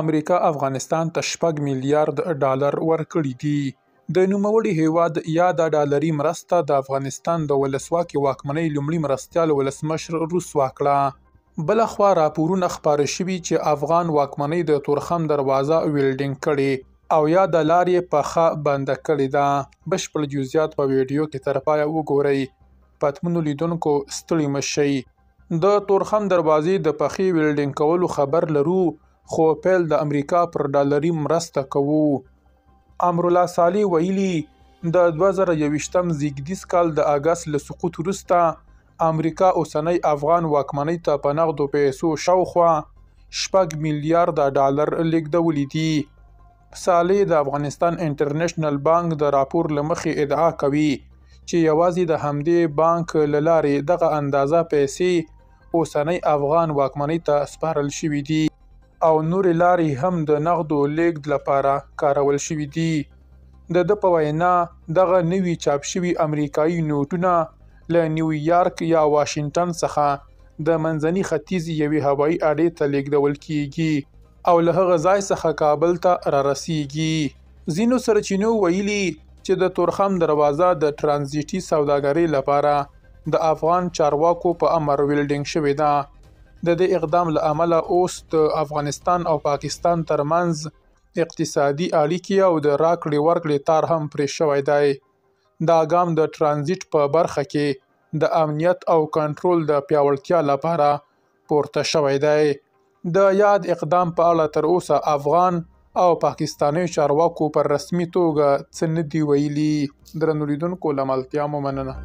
امریکا افغانستان ته 6 میلیارد ډالر ورکړي دي. د نوموړي هیواد یا د ډالري مرسته د افغانستان د ولسواکي واکمنۍ لومړي مرستیال ولسمشر رسوا کړه. بلخوا راپورونه خپاره شوي چې افغان واکمنۍ د تورخم دروازه ویلډینګ کړې او یا د لارې پخه بنده کړې ده. بشپړ جزئیات په ویډیو کې تر پایه وګورئ. پتمنو لیدونکو ستړي مه شئ. د تورخم دروازې د پخې ویلډینګ کولو خبر لرو، خو پیل د امریکا پر ډالري مرسته کوو. امرالله صالح ویلي د 2021 زیږدیز کال د اګست له سقوط وروسته امریکا اوسنۍ افغان واکمنۍ ته په نغدو پیسو شاوخوا 6 میلیارده ډالر لیږدولي دي. صالح د افغانستان انټرنیشنل بانک د راپور له مخې ادعا کوي چې یوازې د همدې بانک له لارې دغه اندازه پیسې اوسنۍ افغان واکمنۍ ته سپارل شوي دي او نورې لارې هم د نغدو لیږد لپاره کارول شوي دي. د ده په وینا دغه نوي چاپ شوي امریکایي نوټونه له نیویارک یا واشنګټن څخه د منځني ختیځ یوې هوایي اډې ته لیږدول کیږي او له هغه ځای څخه کابل ته را رسیږي. ځینو سرچینو ویلي چې د تورخم دروازه د ترانزیټي سوداګرۍ لپاره د افغان چارواکو په امر ویلډینګ شوې ده. د دې اقدام له امله اوس د افغانستان او پاکستان ترمنځ اقتصادي اړیکې او د راکړې ورکړې تار هم پرې شوی دی. دا ګام د ترانزیټ په برخه کې د امنیت او کنټرول د پیاوړتیا لپاره پورته شوی دی. د یاد اقدام په اړه تر اوسه افغان او پاکستاني چارواکو پر رسمي توګه څه نه دي ویلي. درنو لیدونکو له ملتیا مو مننه.